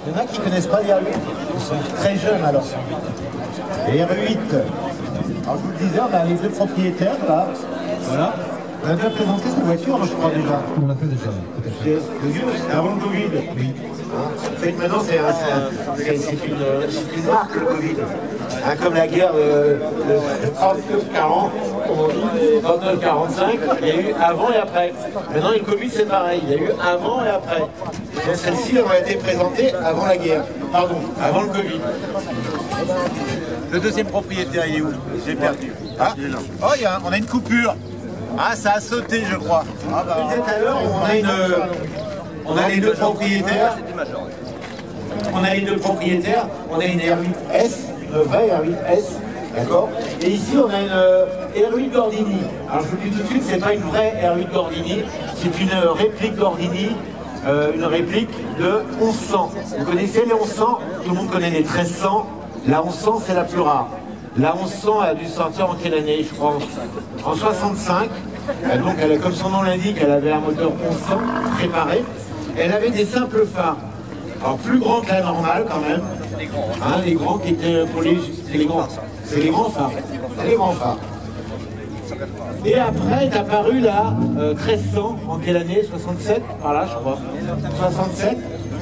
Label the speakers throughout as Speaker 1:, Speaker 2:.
Speaker 1: Il y en a qui ne connaissent pas les R8. Ils sont très jeunes alors. Les R8, alors je vous le disais, on a les deux propriétaires là. Voilà. On a déjà présenté cette voiture, je crois déjà.
Speaker 2: On l'a fait déjà.
Speaker 1: C'est avant le Covid. Oui. En fait, maintenant, c'est une marque, le Covid. Hein, comme la guerre 39-40, 39-45, il y a eu avant et après. Maintenant, le Covid, c'est pareil. Il y a eu avant et après. Donc, celle-ci aurait été présentée avant la guerre. Pardon, avant le Covid.
Speaker 3: Le deuxième propriétaire, il est où? J'ai perdu.
Speaker 1: Ah.
Speaker 3: Il est là. Oh, on a une coupure. Ah, ça a sauté, je crois.
Speaker 1: Ah, bah, tout à l'heure, on a les deux propriétaires. On a les deux propriétaires. On a une R8S, une vraie R8S, d'accord. Et ici, on a une R8 Gordini. Alors, je vous le dis tout de suite, c'est pas une vraie R8 Gordini, c'est une réplique Gordini. Une réplique de 1100. Vous connaissez les 1100? Tout le monde connaît les 1300. La 1100, c'est la plus rare. La 1100 a dû sortir en quelle année? Je crois en 65. Donc, comme son nom l'indique, elle avait un moteur 1100 préparé. Elle avait des simples phares. Alors, plus grands que la normale quand même. Hein, les grands qui étaient pour les... C'est les grands. C'est les grands phares. C'est les grands phares. Et après est apparu la 1300, en quelle année? 67, par là je crois. 67.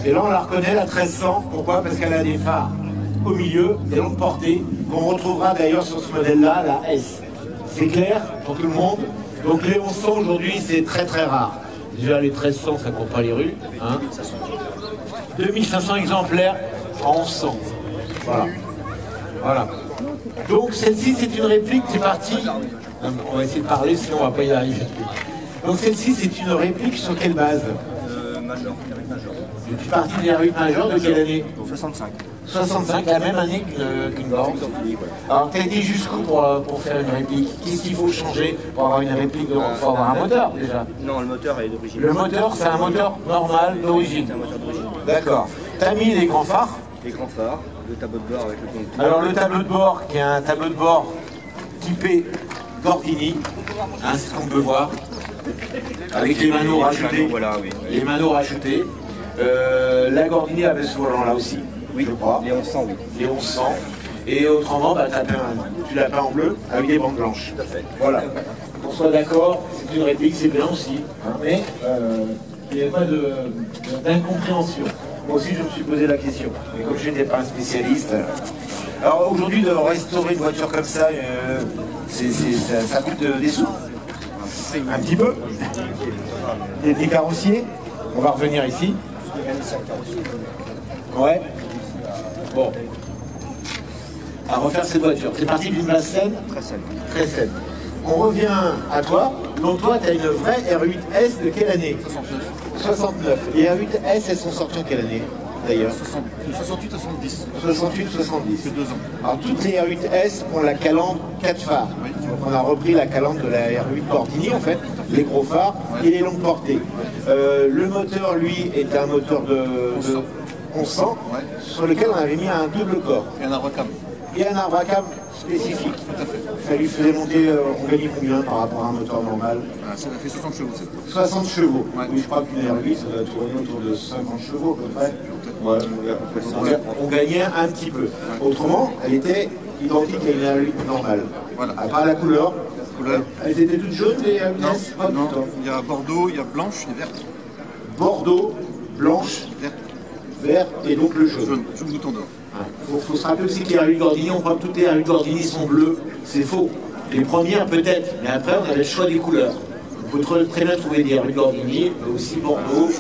Speaker 1: Et là on la reconnaît, la 1300. Pourquoi? Parce qu'elle a des phares au milieu, des longues portées, qu'on retrouvera d'ailleurs sur ce modèle-là, la S. C'est clair pour tout le monde. Donc les 1100 aujourd'hui, c'est très très rare. Déjà les 1300, ça ne court pas les rues. Hein. 2500 exemplaires en 1100. Voilà. Voilà. Donc celle-ci, c'est une réplique, c'est parti. On va essayer de parler, sinon on ne va pas y arriver. Donc celle-ci, c'est une réplique sur quelle base?
Speaker 3: Major.
Speaker 1: C'est parti des R8 Major de quelle année?
Speaker 3: 65.
Speaker 1: 65, la même année qu'une Borg. Alors t'as été jusqu'où pour faire une réplique? Qu'est-ce qu'il faut changer pour avoir une réplique? Il faut avoir un moteur déjà.
Speaker 3: Non, le moteur est d'origine.
Speaker 1: Le moteur, c'est un moteur normal d'origine.
Speaker 3: C'est un moteur d'origine.
Speaker 1: D'accord. T'as mis les grands phares.
Speaker 3: Les grands phares, le tableau de bord avec le compte.
Speaker 1: Alors le tableau de bord, qui est un tableau de bord typé Gordini, hein, c'est ce qu'on peut voir, avec les manos rajoutés.
Speaker 3: Voilà, oui.
Speaker 1: Les manos rajoutés. La Gordini avait ce volant-là aussi,
Speaker 3: Oui,
Speaker 1: je crois.
Speaker 3: les 1100, oui.
Speaker 1: Les 1100. Et autrement, bah, tu l'as peint en bleu avec des bandes blanches.
Speaker 3: Tout à fait.
Speaker 1: Voilà. Qu'on soit d'accord, c'est une réplique, c'est bien aussi. Hein, mais il n'y a pas d'incompréhension. Moi aussi, je me suis posé la question. Mais comme je n'étais pas un spécialiste. Alors aujourd'hui, de restaurer une voiture comme ça, ça coûte des sous. Un petit peu. Des carrossiers. On va revenir ici. Ouais. Bon. À refaire cette voiture. C'est parti d'une base saine.
Speaker 3: Très saine.
Speaker 1: Très saine. On revient à toi. Donc toi, tu as une vraie R8S de quelle année? 69. Les R8S, elles sont sorties en quelle année d'ailleurs?
Speaker 2: 68-70.
Speaker 1: 68-70.
Speaker 2: C'est 2 ans.
Speaker 1: Alors toutes les R8S ont la calandre 4 phares. Donc on a repris la calandre de la R8 Gordini en fait, les gros phares et les longues portées. Le moteur lui est un moteur de 1100 sur lequel on avait mis un double corps.
Speaker 2: Et un abracam.
Speaker 1: Et un arbre à câble spécifique. Ça lui faisait monter, on gagnait combien par rapport à un moteur normal?
Speaker 2: Ça a fait 60 chevaux.
Speaker 1: 60 chevaux.
Speaker 2: Ouais.
Speaker 1: Oui, je crois qu'une R8, ça doit tourner autour de 50 chevaux à peu près. Ouais, à peu près. On gagnait un petit peu. Autrement, elle était identique à une R8 normale.
Speaker 2: Voilà.
Speaker 1: À part la couleur.
Speaker 2: Couleur.
Speaker 1: Elles étaient toutes jaunes, les R8S? Pas
Speaker 2: Non,
Speaker 1: tout le temps.
Speaker 2: il y a Bordeaux, il y a blanche et verte.
Speaker 1: Bordeaux, blanche,
Speaker 2: Verte,
Speaker 1: vert et donc le jaune.
Speaker 2: jaune, sous le bouton d'or.
Speaker 1: Il faut se rappeler aussi que les R8 Gordini, on croit que toutes les R8 Gordini sont bleues. C'est faux. Les premières peut-être, mais après on avait le choix des couleurs. On peut très bien trouver des R8 Gordini, mais aussi Bordeaux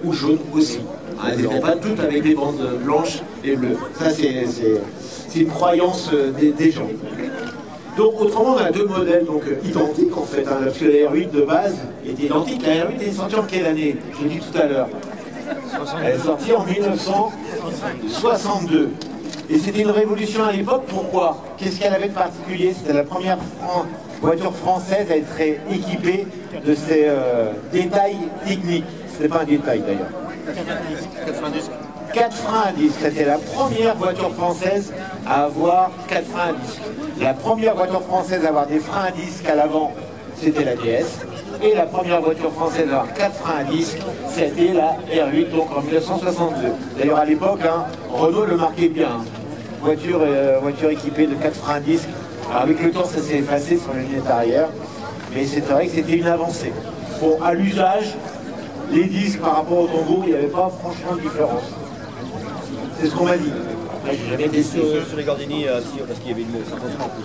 Speaker 1: ou jaune aussi. Elles n'étaient pas toutes avec des bandes blanches et bleues. Ça c'est une croyance des gens. Donc autrement on a deux modèles donc, identiques en fait, hein, parce que la R8 de base est identique. La R8 est sortie en quelle année? Je l'ai dit tout à l'heure. Elle est sortie en 1962. Et c'était une révolution à l'époque, pourquoi? Qu'est-ce qu'elle avait de particulier? C'était la première voiture française à être équipée de ces détails techniques. Ce n'est pas un détail d'ailleurs.
Speaker 2: 90.
Speaker 1: 4 freins à disque, c'était la première voiture française à avoir 4 freins à disque. La première voiture française à avoir des freins à disque à l'avant, c'était la DS. Et la première voiture française à avoir 4 freins à disque, c'était la R8, donc en 1962. D'ailleurs, à l'époque, hein, Renault le marquait bien. Hein. Voiture équipée de 4 freins à disque. Alors, avec le temps, ça s'est effacé sur la lunette arrière, mais c'est vrai que c'était une avancée. Bon, à l'usage, les disques par rapport au tambour, il n'y avait pas franchement de différence. C'est ce qu'on m'a dit. J'ai jamais testé.
Speaker 3: Sur les Gordini, parce qu'il y avait une sarcofrein en plus.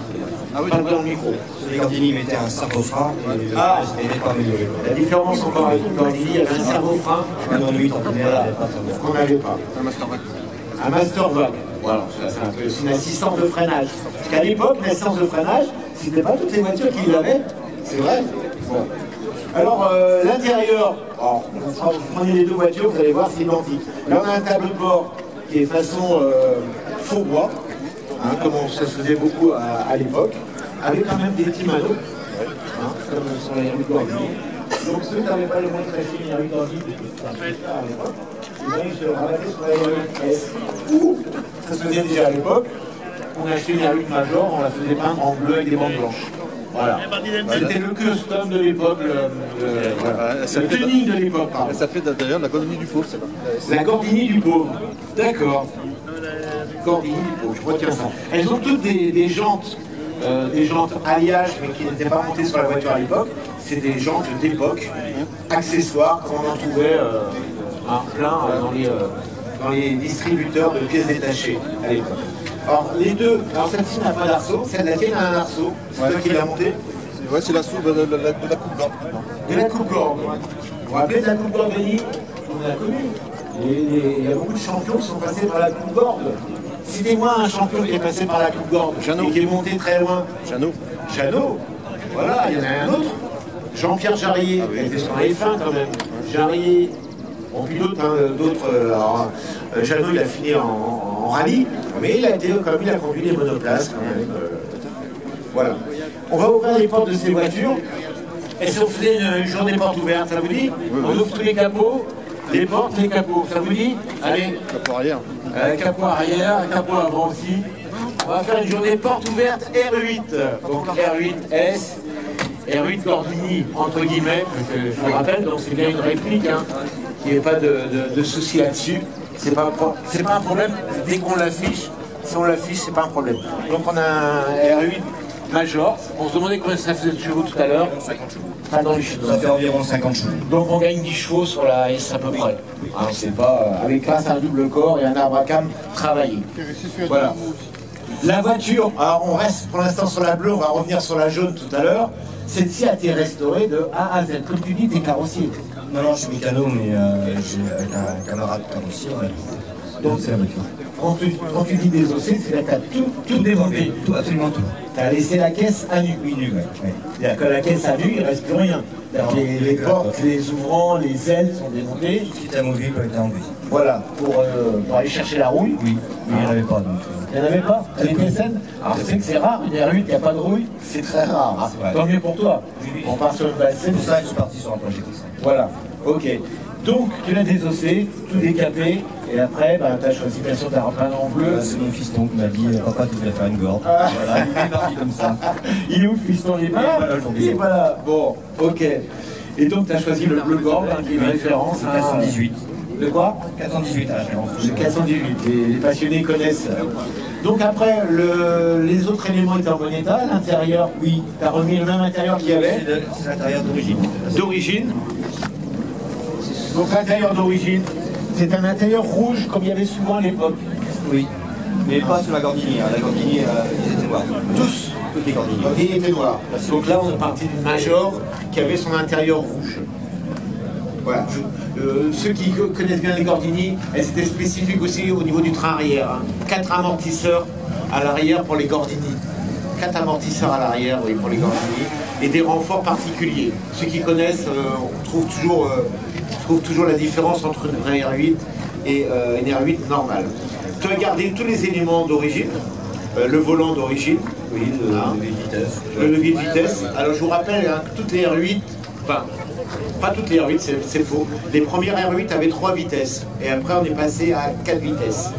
Speaker 2: Ah oui,
Speaker 1: Pas dans le micro.
Speaker 4: Sur les Gordini, ils mettaient un sarcofrein et
Speaker 1: Ah.
Speaker 4: il n'est pas amélioré.
Speaker 1: La différence encore avec une Gordini, il y avait un cerveau-frein
Speaker 4: Dans le 8 en première,
Speaker 1: voilà,
Speaker 4: il n'y avait pas de sarcofrein.
Speaker 1: qu'on n'avait pas.
Speaker 2: un master back.
Speaker 1: Un master vac. Voilà, c'est une assistance de freinage. Parce qu'à l'époque, l'assistance de freinage, c'était pas toutes les voitures qui l'avaient. C'est vrai. Bon. Alors, l'intérieur, vous prenez les deux voitures, vous allez voir, c'est identique. Là, on a un tableau de bord qui est façon faux bois, hein, comme ça se faisait beaucoup à l'époque, avec quand même des petits manos, hein, comme sur les rues Gordini. Donc, ceux qui n'avaient pas les moyens de s'acheter une rue Gordini, à l'époque, ils se rabattaient sur la S. Ou, ça se faisait déjà à l'époque, on achetait une R8 Major, on la faisait peindre en bleu avec des bandes blanches. Voilà. C'était le custom de l'époque, voilà. Le tuning de l'époque. pardon.
Speaker 2: Ça fait d'ailleurs la colonie du pauvre, celle-là.
Speaker 1: La Gordini du pauvre. D'accord. Gordini du pauvre, je retiens ça. Elles ont toutes des jantes alliage, mais qui n'étaient pas montées sur la voiture à l'époque. C'est des jantes d'époque, accessoires, comme on en trouvait plein dans les distributeurs de pièces détachées à l'époque. Alors les deux, alors celle-ci n'a pas d'arceau, celle la tienne a un arceau, c'est toi qui l'as montée.
Speaker 2: Ouais, c'est la soupe de la coupe gorge.
Speaker 1: De la coupe-gorge. Vous vous rappelez de la coupe-gorge Denis? On l'a connue. Il y a beaucoup de champions qui sont passés par la coupe-gorge. Citez-moi un champion qui est passé par la coupe-gorge et qui est monté très loin.
Speaker 2: Jeannot.
Speaker 1: Jeannot. Voilà, il y en a un autre. Jean-Pierre Jarrier, il était sur la F1 quand même. Jarrier, bon, puis d'autres. Jeannot, il a fini en rallye, mais il a conduit les monoplaces quand même. Voilà. On va ouvrir les portes de ces voitures. Et si on faisait une journée porte ouverte, ça vous dit? On ouvre tous les capots, les portes, les capots. Ça vous dit? Allez.
Speaker 2: Capot arrière.
Speaker 1: Capot arrière, capot avant aussi. On va faire une journée porte ouverte R8. Donc R8S, R8 Gordini, entre guillemets, parce que je vous rappelle, donc c'est bien une réplique, hein. Il n'y a pas de souci là-dessus. C'est pas un problème dès qu'on l'affiche. Si on l'affiche, c'est pas un problème. Donc on a un R8 Major. On se demandait combien ça faisait de chevaux tout à l'heure. 50 chevaux. Pas dans les chevaux.
Speaker 4: Ça fait environ 50 chevaux.
Speaker 1: Donc on gagne 10 chevaux sur la S à peu près. Hein, c'est pas avec grâce à un double corps et un arbre à cam travaillé. Voilà. La voiture, alors on reste pour l'instant sur la bleue, on va revenir sur la jaune tout à l'heure. Celle-ci a été restaurée de A à Z. Comme tu dis, t'es carrossier.
Speaker 4: Non, je suis mécano, mais avec un camarade carrossier, donc c'est la voiture.
Speaker 1: Quand tu dis désossé, c'est là que t'as tout démonté.
Speaker 4: Tout, absolument tout.
Speaker 1: T'as laissé la caisse à nu.
Speaker 4: Oui, ouais.
Speaker 1: C'est-à-dire que la caisse à nu, il ne reste plus rien. Les portes, les ouvrants, les ailes sont démontées.
Speaker 4: Tout ce qui était amovible a été enlevé.
Speaker 1: Voilà, pour aller chercher la rouille.
Speaker 4: Oui, mais il n'y en avait pas. Donc,
Speaker 1: Il n'y en avait pas? Elle était saine? Alors je sais que c'est rare, une R8, il n'y a pas de rouille, c'est très rare. Hein.
Speaker 4: vrai.
Speaker 1: Tant mieux pour toi. On part sur une base
Speaker 4: c'est
Speaker 1: saine.
Speaker 4: pour ça que je suis parti sur un projet comme ça.
Speaker 1: Voilà, ok. Donc tu l'as désossé, tout décapé, et après, tu as choisi bien sûr ta repeindre en bleu.
Speaker 4: C'est mon fiston qui m'a dit papa, tu devrais faire une gorge. Voilà, il est parti comme ça.
Speaker 1: Il est où le fiston? Il est pas là? Il est pas là. Bon, ok. Et donc tu as choisi le bleu gorge, qui est une référence.
Speaker 4: C'est 418.
Speaker 1: De quoi?
Speaker 4: 418 à référence.
Speaker 1: Le 418, les passionnés connaissent. Donc après, les autres éléments étaient en bon état, l'intérieur, oui, tu as remis le même intérieur qu'il y avait.
Speaker 4: C'est l'intérieur d'origine.
Speaker 1: D'origine. Donc l'intérieur d'origine, c'est un intérieur rouge comme il y avait souvent à l'époque.
Speaker 4: Oui, mais pas sur la Gordini. Hein. La Gordini, ils étaient noirs.
Speaker 1: Tous.
Speaker 4: Toutes les Gordini.
Speaker 1: Gordini était noir. Donc là, on est parti d'une Major qui avait son intérieur rouge. Voilà. Ceux qui connaissent bien les Gordini, elles étaient spécifiques aussi au niveau du train arrière. Hein. 4 amortisseurs à l'arrière pour les Gordini. 4 amortisseurs à l'arrière, oui, pour les Gordini. Et des renforts particuliers. Ceux qui connaissent, on trouve toujours la différence entre une vraie R8 et une R8 normale. Tu as gardé tous les éléments d'origine, le volant d'origine,
Speaker 4: Oui,
Speaker 1: le levier de vitesse. Alors je vous rappelle hein, que toutes les R8, enfin, pas toutes les R8, c'est faux. Les premières R8 avaient 3 vitesses et après on est passé à 4 vitesses.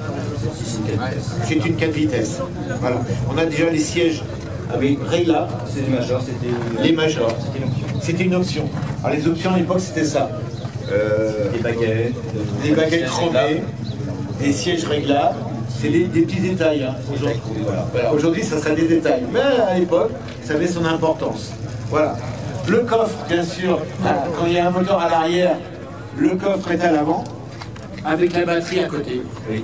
Speaker 1: C'est une 4 vitesses. Voilà. On a déjà les sièges avec réglables.
Speaker 4: C'est les majors, c'était
Speaker 1: Les majors.
Speaker 4: c'était une option.
Speaker 1: C'était une option. Alors les options à l'époque c'était ça.
Speaker 4: Des baguettes.
Speaker 1: Des baguettes chromées, des sièges réglables. C'est des petits détails hein, aujourd'hui. Voilà. Aujourd'hui ça serait des détails. Mais à l'époque ça avait son importance. Voilà. Le coffre bien sûr, quand il y a un moteur à l'arrière, le coffre est à l'avant, avec la batterie à côté.
Speaker 4: Oui.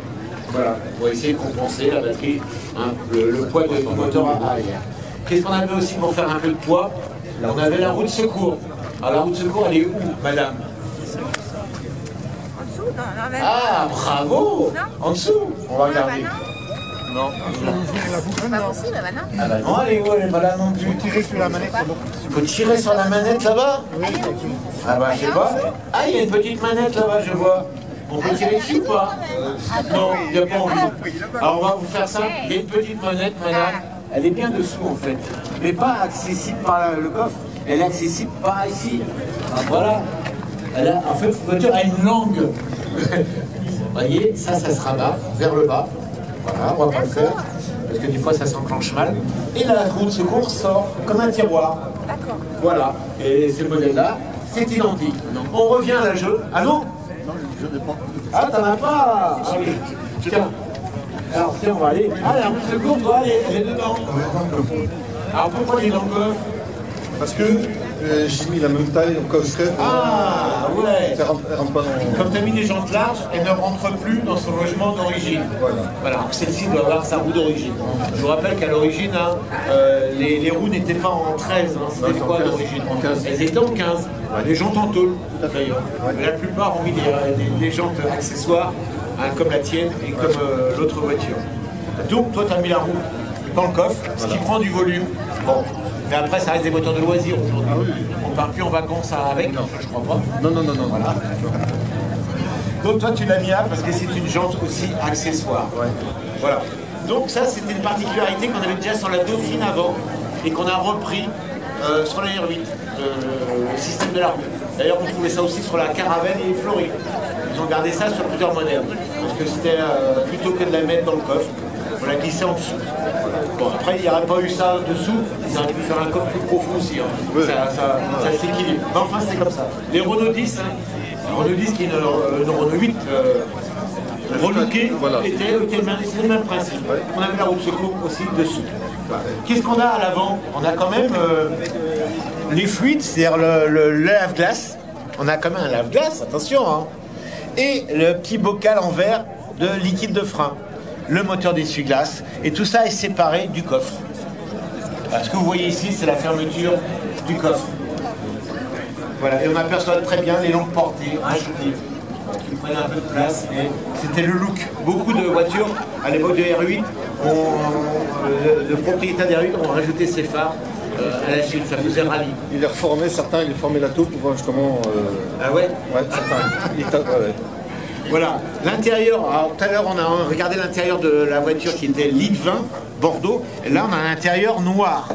Speaker 1: Voilà, pour essayer de compenser la batterie, hein, le poids du moteur à l'arrière. Qu'est-ce qu'on avait aussi pour faire un peu de poids? On avait la roue de secours. Alors la roue de secours, elle est où, madame?
Speaker 5: En dessous, non, même.
Speaker 1: Ah, bravo!
Speaker 5: Non.
Speaker 1: En dessous, on va
Speaker 5: Ah, bah
Speaker 1: regarder.
Speaker 5: non. C'est pas possible, bah non.
Speaker 1: Ah bah non, elle est où? Elle est pas là non plus.
Speaker 6: Tirer sur la manette.
Speaker 1: Faut tirer sur la manette là-bas?
Speaker 5: Elle est où?
Speaker 1: Ah bah je sais pas. Ah, il y a une petite manette là-bas, je vois. On peut tirer dessus ou pas? Non, il n'y a pas envie. Alors on va vous faire ça. Il y a une petite manette, madame. Elle est bien dessous en fait. Mais pas accessible par le coffre. Elle est accessible par ici. Ah, voilà. En fait, votre voiture a une langue. Vous voyez, ça se rabat vers le bas. Voilà, on va pas le faire. Parce que des fois ça s'enclenche mal. Et la roue de secours sort comme un tiroir.
Speaker 5: D'accord.
Speaker 1: Voilà. Et ce modèle-là, c'est identique. On revient à la jeu. Ah non? Ah, t'en as pas? Ah oui. Tiens. Alors, tiens, on va aller. Ah, la roue de secours, toi, elle est dedans. Alors, pourquoi elle est dans le coffre?
Speaker 2: Parce que j'ai mis la même taille au coffret.
Speaker 1: Ah, ouais.
Speaker 2: Ça rentre pas dans...
Speaker 1: Comme tu as mis des jantes larges, elle ne rentre plus dans son logement d'origine. Voilà. Celle-ci doit avoir sa roue d'origine. Je vous rappelle qu'à l'origine, hein, les roues n'étaient pas en 13, hein, c'était quoi à l'origine?
Speaker 2: En 15.
Speaker 1: Elles étaient en 15. Les jantes en tôle, d'ailleurs. Mais la plupart ont mis des jantes accessoires, hein, comme la tienne et comme l'autre voiture. Donc, toi, tu as mis la roue dans le coffre, ce qui prend du volume. Bon. Mais après, ça reste des moteurs de loisirs aujourd'hui. On part plus en vacances avec, je crois pas.
Speaker 2: Non.
Speaker 1: Voilà. Donc toi, tu l'as mis là parce que c'est une jante aussi accessoire. Voilà. Donc ça, c'était une particularité qu'on avait déjà sur la Dauphine avant et qu'on a repris sur la R8, le système de la roue. D'ailleurs, on trouvait ça aussi sur la Caravelle et Floride. Ils ont gardé ça sur plusieurs modèles parce que c'était plutôt que de la mettre dans le coffre, on l'a glissé en dessous. Bon, après, il n'y aurait pas eu ça dessous, ils auraient pu faire un coffre plus profond aussi. Hein. Ça s'équilibre. Mais enfin, c'est comme ça. Les Renault 10, hein, Renault 10 qui est une Renault 8 relookée,
Speaker 2: Voilà.
Speaker 1: c'était le même principe. On avait la roue de secours aussi dessous. Qu'est-ce qu'on a à l'avant? On a quand même les fluides, c'est-à-dire le lave-glace. On a quand même un lave-glace, attention. Hein. Et le petit bocal en verre de liquide de frein. Le moteur d'essuie-glace, et tout ça est séparé du coffre. Ce que vous voyez ici, c'est la fermeture du coffre. Voilà, et on aperçoit très bien les longues portées rajoutées, qui prennent un peu de place, et c'était le look. Beaucoup de voitures, à l'époque de R8, le propriétaire des R8 ont rajouté ses phares à la suite, ça faisait rallye.
Speaker 2: Il les reformait, certains, il les formait la taupe pour voir justement...
Speaker 1: Ah ouais?
Speaker 2: Ouais, certains. Ouais.
Speaker 1: Voilà, l'intérieur, alors tout à l'heure on a regardé l'intérieur de la voiture qui était Litre 20, Bordeaux, et là on a un intérieur noir.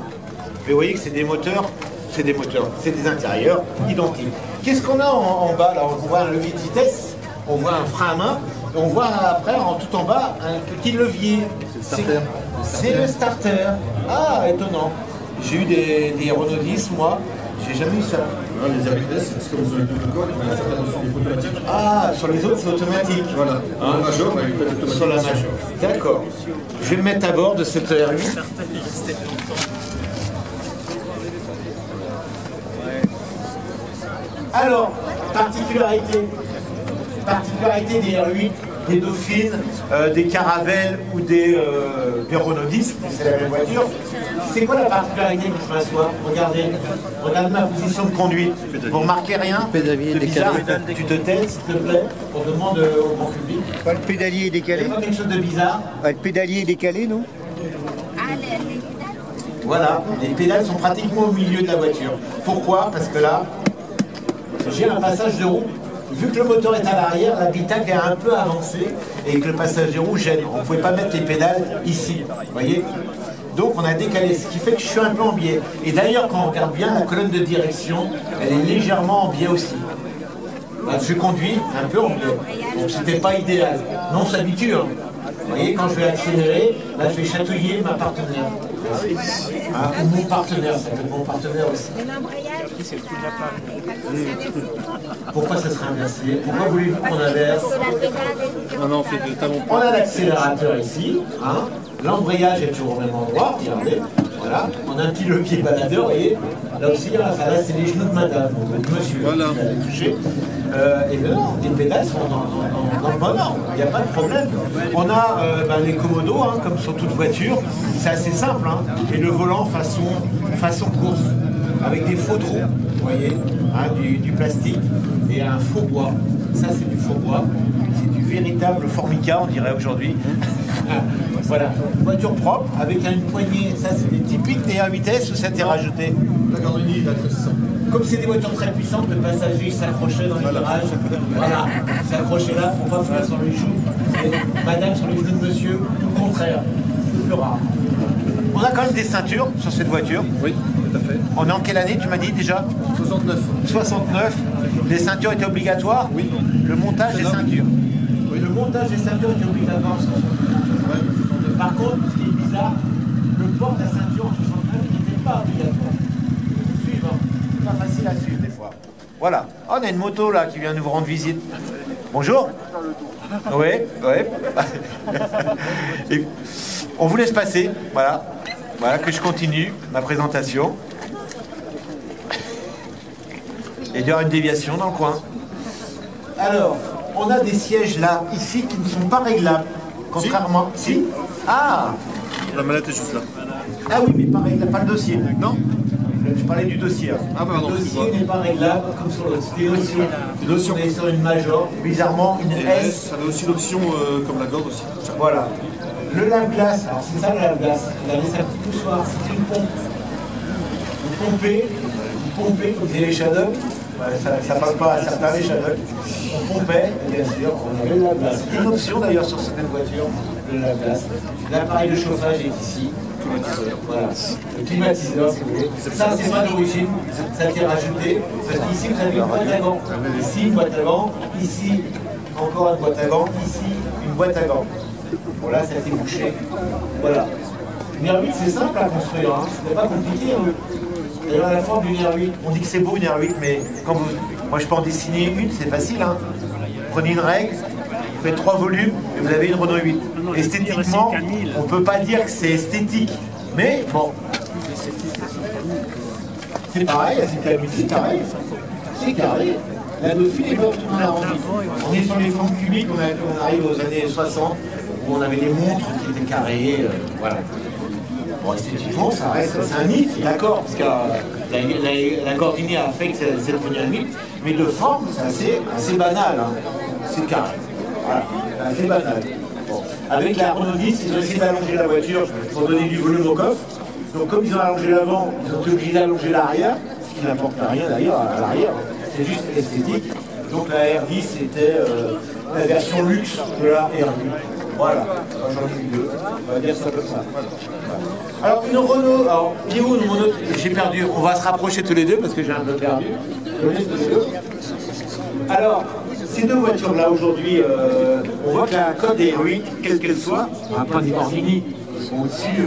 Speaker 1: Mais vous voyez que c'est des moteurs, c'est des intérieurs identiques. Qu'est-ce qu'on a en bas là? On voit un levier de vitesse, on voit un frein à main, et on voit après, tout en bas, un petit levier. C'est le starter. Ah, étonnant. J'ai eu des Renault 10, moi, j'ai jamais eu ça.
Speaker 2: Les RS, parce que vous avez tout le corps, il y a certaines notions automatiques.
Speaker 1: Ah, sur les autres, c'est automatique.
Speaker 2: Voilà.
Speaker 1: Hein,
Speaker 2: La major, elle est automatique.
Speaker 1: sur la major. D'accord. Je vais me mettre à bord de cette R8. Alors, particularité des R8, des Dauphines, des Caravelles ou des Renault 10, c'est la même voiture. C'est quoi la particularité que je m'assois? Regardez ma position de conduite. Vous remarquez rien?
Speaker 6: Pédalier
Speaker 1: de bizarre?
Speaker 6: décalé.
Speaker 1: Tu te tais, s'il te plaît? On demande au grand public.
Speaker 6: Pas le pédalier
Speaker 1: Il n'y
Speaker 6: décalé.
Speaker 1: a pas quelque chose de bizarre?
Speaker 6: Le pédalier décalé, non?
Speaker 5: Ah, les pédales.
Speaker 1: Voilà, les pédales sont pratiquement au milieu de la voiture. Pourquoi? Parce que là, j'ai un passage de roue. Vu que le moteur est à l'arrière, l'habitacle est un peu avancé et que le passage de roue gêne. On ne pouvait pas mettre les pédales ici, vous voyez? Donc on a décalé, ce qui fait que je suis un peu en biais. Et d'ailleurs, quand on regarde bien, la colonne de direction, elle est légèrement en biais aussi. Je conduis un peu en biais. Donc c'était pas idéal. Mais on s'habitue, hein. Vous voyez, quand je vais accélérer, là je vais chatouiller ma partenaire. Hein, ou mon partenaire, ça peut être mon partenaire aussi.
Speaker 5: Mais l'embrayage, c'est pas
Speaker 1: Pourquoi ça serait inversé? Pourquoi voulez-vous qu'on inverse?
Speaker 5: parce que la pédale est différente.
Speaker 3: Non, on fait de talons.
Speaker 1: On a l'accélérateur ici, hein. L'embrayage est toujours au même endroit, regardez, voilà. On a un petit levier baladeur, vous voyez. Là aussi, là c'est les genoux de madame, de monsieur
Speaker 3: Voilà.
Speaker 1: qui l'avait touché. Et bien non, les pédales sont dans le bon ordre, il n'y a pas de problème. On a les commodos, hein, comme sur toute voiture, c'est assez simple, hein. Et le volant façon course, avec des faux trous, vous voyez, hein, du plastique et un faux bois. Ça c'est du faux bois, c'est du véritable formica, on dirait aujourd'hui. Voilà, voiture propre, avec une poignée, ça c'était typique des A8S ou ça t'est rajouté?
Speaker 2: La Gardini, il a 1300.
Speaker 1: Comme c'est des voitures très puissantes, le passager s'accrochait dans les virages. Voilà, s'accrochait là pour pas faire sur les joues. Et madame sur les genoux de monsieur, tout le contraire. C'est plus rare. On a quand même des ceintures sur cette voiture.
Speaker 2: Oui, tout à fait.
Speaker 1: On est en quelle année, tu m'as dit déjà?
Speaker 2: 69.
Speaker 1: 69. Les ceintures étaient obligatoires?
Speaker 2: Oui.
Speaker 1: Le montage des ceintures.
Speaker 2: Oui.
Speaker 1: Le montage des ceintures était obligatoire en 69.
Speaker 2: Ouais, 69.
Speaker 1: Par contre, ce qui est bizarre, le port de la ceinture en 69 n'était pas obligatoire. Suivant. C'est pas facile à suivre des fois. Voilà. Oh, on a une moto là qui vient nous rendre visite. Bonjour. Oui, oui. Et on vous laisse passer. Voilà. Voilà que je continue ma présentation. Et il y aura une déviation dans le coin. Alors, on a des sièges là, ici, qui ne sont pas réglables. Contrairement. Si. Ah.
Speaker 3: La mallette est juste là.
Speaker 1: Ah oui, mais pas réglable, pas le dossier.
Speaker 3: Non.
Speaker 1: Je parlais du dossier.
Speaker 3: Ah, pardon,
Speaker 1: Le
Speaker 3: c'est
Speaker 1: dossier
Speaker 3: quoi?
Speaker 1: n'est pas réglable comme sur l'autre. C'était l'option. On est sur une Major, bizarrement une
Speaker 3: Et
Speaker 1: S.
Speaker 3: S, ça avait aussi l'option comme la Gord aussi.
Speaker 1: Voilà. Le lave-glace, alors c'est ça le lave-glace. Il avait sa petite poussoir, c'était une pompe. Vous pompez, comme disaient les Shadows. Ouais, ça passe pas à certains les Shadows. On pompait, bien sûr, on avait le lave-glace. C'était une option d'ailleurs sur certaines voitures, le lave-glace. L'appareil de chauffage est ici. Voilà. Le climatiseur, si vous voulez. Ça, c'est pas d'origine, ça a été rajouté. Parce qu'ici, vous avez une boîte à gants. Ici, une boîte à gants. Ici, encore une boîte à gants. Ici, une boîte à gants. Bon, là, ça a été bouché. Voilà. Une R8, c'est simple à construire, hein. C'est pas compliqué. Hein. D'ailleurs, la forme d'une R8, on dit que c'est beau une R8, mais quand vous... moi je peux en dessiner une, c'est facile. Hein. Prenez une règle, vous faites 3 volumes et vous avez une Renault 8. Esthétiquement, on ne peut pas dire que c'est esthétique, mais bon. C'est pareil, c'est pareil. C'est carré. La Dauphine est pas tout arrondie. On est sur les formes cubiques, on arrive aux années 60, où on avait des montres qui étaient carrées, voilà. Bon, esthétiquement, ça reste, c'est un mythe, d'accord, parce que la Gordini a fait que c'est devenu un mythe, mais de forme, c'est assez banal, hein. C'est carré. Voilà, assez banal. Bon. Avec la Renault 10, ils ont essayé d'allonger la voiture pour donner du volume au coffre. Donc, comme ils ont allongé l'avant, ils ont été obligés d'allonger l'arrière, ce qui n'apporte rien d'ailleurs à l'arrière, c'est juste esthétique. Donc, la R10 c'était la version luxe de la R8. Voilà, j'en ai eu deux, on va dire ça comme ça. Alors une Renault, alors qui est où mon autre? J'ai perdu, on va se rapprocher tous les deux parce que j'ai un peu perdu. Alors, ces deux voitures-là aujourd'hui, on voit que la cote est R8, quelle qu'elle soit, pas des Gordini, au-dessus,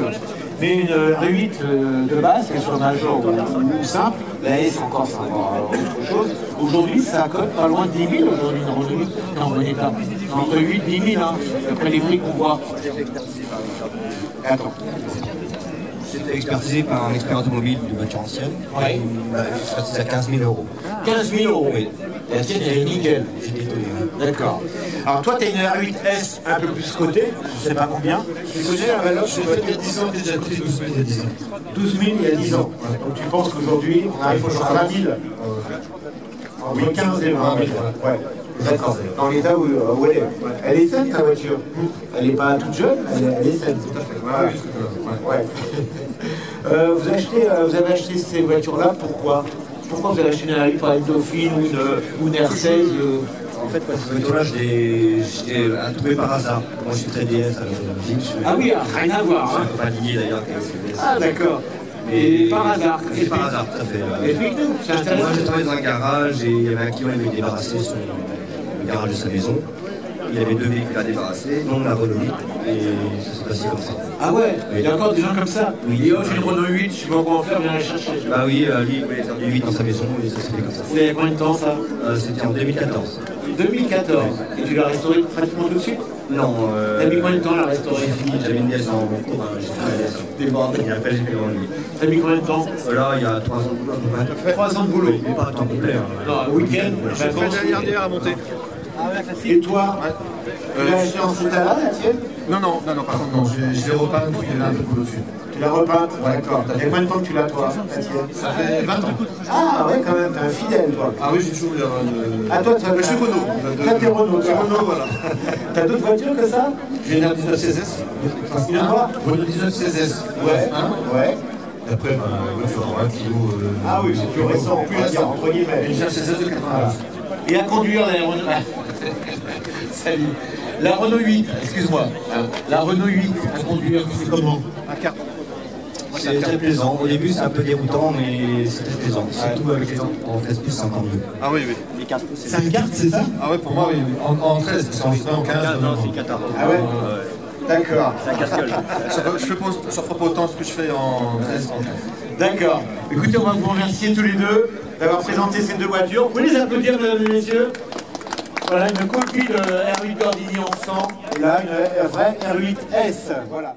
Speaker 1: mais une R8 de base, qu'elle soit Major ou simple, la S encore c'est encore autre chose. Aujourd'hui, ça cote pas loin de 10 000 aujourd'hui, une Renault 8 est en bon état. Entre 8 et 10 000, hein, après les prix qu'on voit. Attends.
Speaker 4: C'était expertisé par un expert automobile de voiture ancienne.
Speaker 1: Ouais.
Speaker 4: Il m'a expertisé à 15 000 euros.
Speaker 1: 15 000 euros.
Speaker 4: Oui.
Speaker 1: Et la tienne, elle est nickel.
Speaker 4: J'étais étonné.
Speaker 1: D'accord. Alors toi, tu as une R8S un peu plus cotée, je ne sais pas combien. Tu connais la valeur?
Speaker 2: J'ai fait il y a 10 ans, t'es déjà coûté 12 000 il y a 10 ans.
Speaker 1: 12 000 il y a 10 ans. Donc tu penses qu'aujourd'hui, on arrive à 20 000? Entre 15 et 20 000. Ouais. D'accord. Dans l'état où elle est. Elle est saine, ta voiture? Elle n'est pas toute jeune, elle est saine.
Speaker 2: Tout à fait. Ouais.
Speaker 1: Ouais. Vous avez acheté ces voitures-là, pourquoi? Pourquoi vous avez acheté une R8, pas une Dauphine ou une R16
Speaker 4: En fait, parce que ce voiture-là, j'étais un tout fait par hasard. Moi, je suis très DS à l'origine.
Speaker 1: Ah oui, rien à voir.
Speaker 4: Je
Speaker 1: Hein.
Speaker 4: suis pas lié d'ailleurs avec ce DS.
Speaker 1: Ah d'accord. Et par hasard.
Speaker 4: Et par hasard, tout à fait.
Speaker 1: Explique-nous, c'est
Speaker 4: Moi,
Speaker 1: intéressant.
Speaker 4: j'ai travaillé dans un garage et il y avait un client qui m'avait débarrassé sur le garage de sa maison. il y avait 2 véhicules à débarrasser, dont la Renault 8, et ça s'est passé comme ça.
Speaker 1: Ah ouais, il y a encore des gens comme ça.
Speaker 4: Oui.
Speaker 1: Et oh, j'ai une Renault 8, je sais pas comment faire, viens la chercher.
Speaker 4: Bah oui, lui, il voulait faire du 8 dans sa maison, et ça s'est fait comme ça.
Speaker 1: C'était il y a combien de temps ça?
Speaker 4: C'était en 2014.
Speaker 1: 2014. Et tu l'as restauré pratiquement tout de suite?
Speaker 4: Non,
Speaker 1: T'as mis combien de temps à la restaurer?
Speaker 4: j'ai fini, j'avais une DS en cours, j'ai fait la DS.
Speaker 1: Débordé.
Speaker 4: Et après, j'ai fait le Renault 8.
Speaker 1: T'as mis combien de temps?
Speaker 4: Là, il y a 3 ans de boulot à peu près.
Speaker 1: 3 ans de boulot.
Speaker 4: Mais pas un temps complet. Hein.
Speaker 1: Non, un week-end, vacances.
Speaker 2: dernière à monter.
Speaker 1: Et toi, tu l'as acheté en cet là, la tienne?
Speaker 2: Non, par contre, non, je l'ai repeint, donc il y en a un peu pour dessus.
Speaker 1: Tu l'as repeinte? D'accord. Ça fait combien de temps que tu l'as, toi, la tienne?
Speaker 2: Ça fait 20 ans.
Speaker 1: Ah ouais, quand même, t'es un fidèle, toi.
Speaker 2: Ah oui, j'ai toujours eu un...
Speaker 1: Ah, toi, tu as...
Speaker 2: Je suis Renault.
Speaker 1: Toi, t'es Renault.
Speaker 2: Je suis Renault, voilà.
Speaker 1: T'as d'autres voitures que ça?
Speaker 2: J'ai une R19 CSS. Renault 19 CSS.
Speaker 1: Ouais. Ouais.
Speaker 2: Et après, le Furent, 1 kg.
Speaker 1: Ah oui, c'est plus récent, plus récent, entre guillemets.
Speaker 2: Une 19 CSS de 91.
Speaker 1: Et à conduire la Renault... Salut. La Renault 8, excuse-moi. La Renault 8 à conduire, c'est comment?
Speaker 4: C'est très plaisant. Au début, c'est un peu déroutant, mais c'est très plaisant. Surtout avec les gens en 13+, c'est encore mieux.
Speaker 2: Ah oui, oui.
Speaker 1: C'est un kart, c'est ça?
Speaker 2: Ah ouais, pour moi, oui. En 13, c'est en 15.
Speaker 4: Non, c'est 14.
Speaker 1: Ah ouais? D'accord.
Speaker 4: C'est un cascole.
Speaker 2: Ça fera pas autant ce que je fais en 13, en 15.
Speaker 1: D'accord. Écoutez, on va vous remercier tous les deux d'avoir présenté ces deux voitures. Vous pouvez les applaudir, mesdames et messieurs? Voilà, une copie de R8 Gordini en 100 et là, une vraie R8S. Voilà.